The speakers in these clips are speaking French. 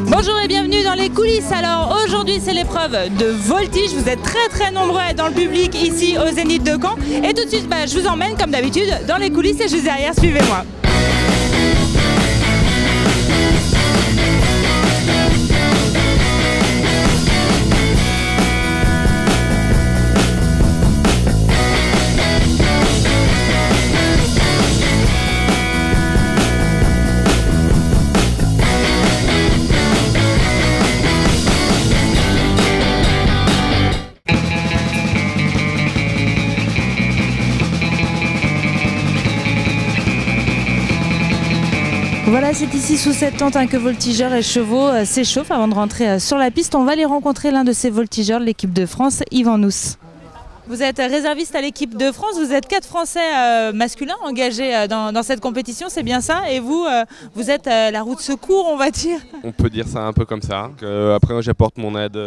Bonjour et bienvenue dans les coulisses. Alors aujourd'hui c'est l'épreuve de voltige. Vous êtes très nombreux à être dans le public ici au Zénith de Caen. Et tout de suite je vous emmène comme d'habitude dans les coulisses et juste derrière, suivez-moi. Voilà, c'est ici sous cette tente que voltigeurs et chevaux s'échauffent avant de rentrer sur la piste. On va aller rencontrer l'un de ces voltigeurs de l'équipe de France, Yvan Nous. Vous êtes réserviste à l'équipe de France, vous êtes 4 Français masculins engagés dans cette compétition, c'est bien ça? Et vous, vous êtes la roue de secours, on va dire? On peut dire ça un peu comme ça. Après, j'apporte mon aide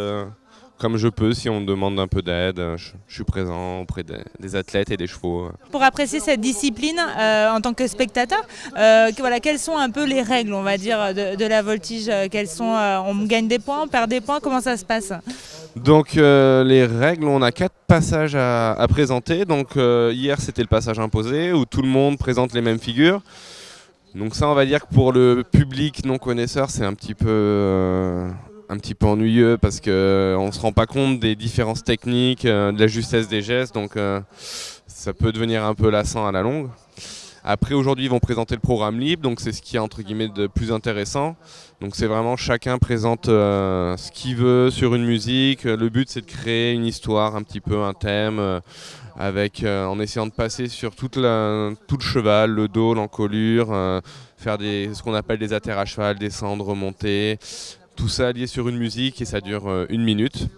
comme je peux. Si on me demande un peu d'aide, je suis présent auprès des athlètes et des chevaux. Pour apprécier cette discipline en tant que spectateur, voilà, quelles sont un peu les règles, on va dire, de la voltige? On gagne des points, on perd des points, comment ça se passe? Donc les règles, on a 4 passages à présenter. Donc hier c'était le passage imposé où tout le monde présente les mêmes figures. Donc ça, on va dire que pour le public non connaisseur, c'est un petit peu ennuyeux parce qu'on ne se rend pas compte des différences techniques, de la justesse des gestes, donc ça peut devenir un peu lassant à la longue. Après, aujourd'hui, ils vont présenter le programme libre, donc c'est ce qui est entre guillemets de plus intéressant. Donc c'est vraiment chacun présente ce qu'il veut sur une musique. Le but, c'est de créer une histoire, un petit peu un thème, en essayant de passer sur tout le cheval, le dos, l'encolure, faire ce qu'on appelle des atters à cheval, descendre, remonter. Tout ça lié sur une musique et ça dure 1 minute.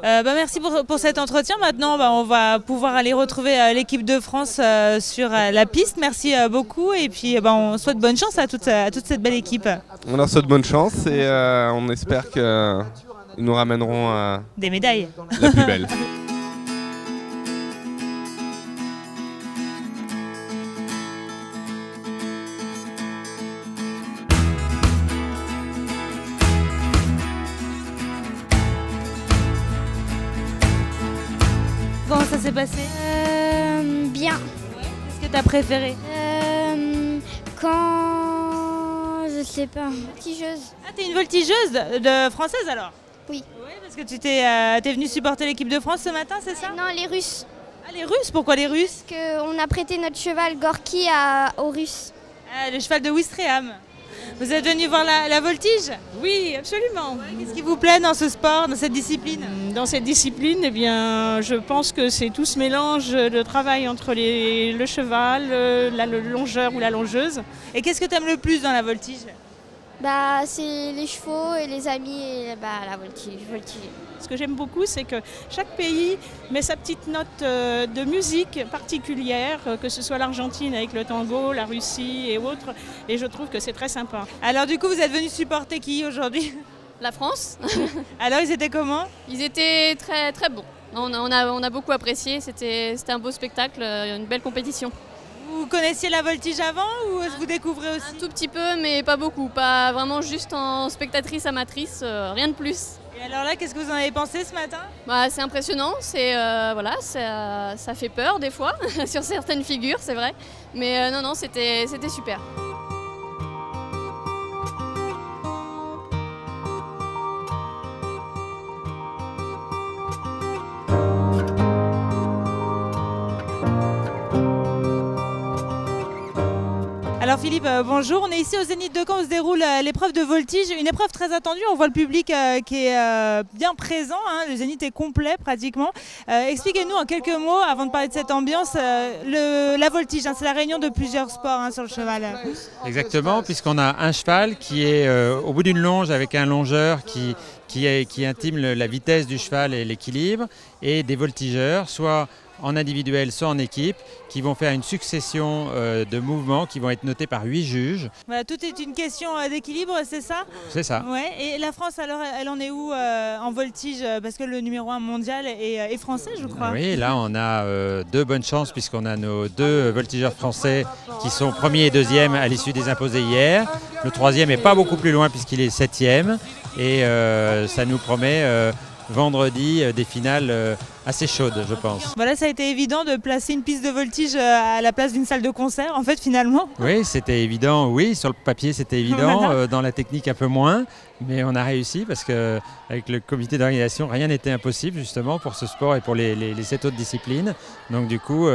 Merci pour cet entretien. Maintenant, on va pouvoir aller retrouver l'équipe de France sur la piste. Merci beaucoup et puis on souhaite bonne chance à toute cette belle équipe. On leur souhaite bonne chance et on espère qu'ils nous ramèneront des médailles. La plus belle. Comment ça s'est passé? Bien. Qu'est-ce que tu as préféré? Quand... je sais pas. Voltigeuse. Ah, t'es une voltigeuse française alors? Oui. Oui, parce que tu t'es venue supporter l'équipe de France ce matin, c'est ça? Non, les Russes. Ah, les Russes? Pourquoi les Russes? Parce qu'on a prêté notre cheval Gorky aux Russes. Ah, le cheval de Ouistreham. Vous êtes venu voir la voltige? Oui, absolument. Qu'est-ce qui vous plaît dans ce sport, dans cette discipline? Dans cette discipline, eh bien, je pense que c'est tout ce mélange de travail entre le cheval, le longeur ou la longeuse. Et qu'est-ce que tu aimes le plus dans la voltige? C'est les chevaux et les amis et la voltige. Ce que j'aime beaucoup, c'est que chaque pays met sa petite note de musique particulière, que ce soit l'Argentine avec le tango, la Russie et autres, et je trouve que c'est très sympa. Alors du coup, vous êtes venus supporter qui aujourd'hui? La France. Alors ils étaient comment? Ils étaient très bons. On a beaucoup apprécié, c'était un beau spectacle, une belle compétition. Vous connaissiez la voltige avant ou vous découvrez aussi? Un tout petit peu, mais pas beaucoup, pas vraiment juste en spectatrice amatrice, rien de plus. Et alors là, qu'est-ce que vous en avez pensé ce matin? C'est impressionnant, ça fait peur des fois, sur certaines figures, c'est vrai. Mais non, c'était super. Alors Philippe, bonjour, on est ici au Zénith de Caen où se déroule l'épreuve de voltige, une épreuve très attendue, on voit le public qui est bien présent, le Zénith est complet pratiquement. Expliquez-nous en quelques mots, avant de parler de cette ambiance, la voltige, c'est la réunion de plusieurs sports sur le cheval. Exactement, puisqu'on a un cheval qui est au bout d'une longe avec un longeur qui intime la vitesse du cheval et l'équilibre, et des voltigeurs, soit en individuel, soit en équipe, qui vont faire une succession de mouvements qui vont être notés par 8 juges. Voilà, tout est une question d'équilibre, c'est ça? C'est ça. Ouais. Et la France, alors, elle en est où en voltige? Parce que le numéro 1 mondial est français, je crois. Oui, là on a 2 bonnes chances puisqu'on a nos 2 voltigeurs français qui sont premiers et deuxièmes à l'issue des imposés hier. Le troisième n'est pas beaucoup plus loin puisqu'il est 7e et ça nous promet vendredi des finales assez chaudes, je pense. Voilà, ça a été évident de placer une piste de voltige à la place d'une salle de concert, en fait, finalement. Oui, c'était évident, oui, sur le papier c'était évident, Voilà. dans la technique un peu moins, mais on a réussi parce qu'avec le comité d'organisation, rien n'était impossible justement pour ce sport et pour les 7 autres disciplines. Donc du coup,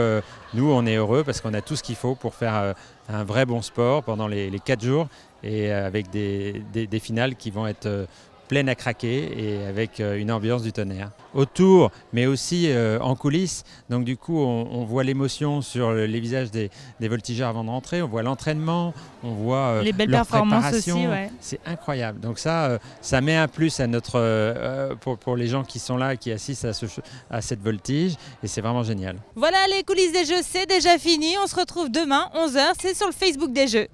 nous on est heureux parce qu'on a tout ce qu'il faut pour faire un vrai bon sport pendant les 4 jours et avec des finales qui vont être pleine à craquer et avec une ambiance du tonnerre. Autour, mais aussi en coulisses, donc du coup on voit l'émotion sur les visages des voltigeurs avant de rentrer, on voit l'entraînement, on voit les belles leur performances préparation. aussi, ouais. C'est incroyable. Donc ça met un plus à notre, pour les gens qui sont là, qui assistent à cette voltige et c'est vraiment génial. Voilà, les coulisses des Jeux, c'est déjà fini. On se retrouve demain, 11h, c'est sur le Facebook des Jeux.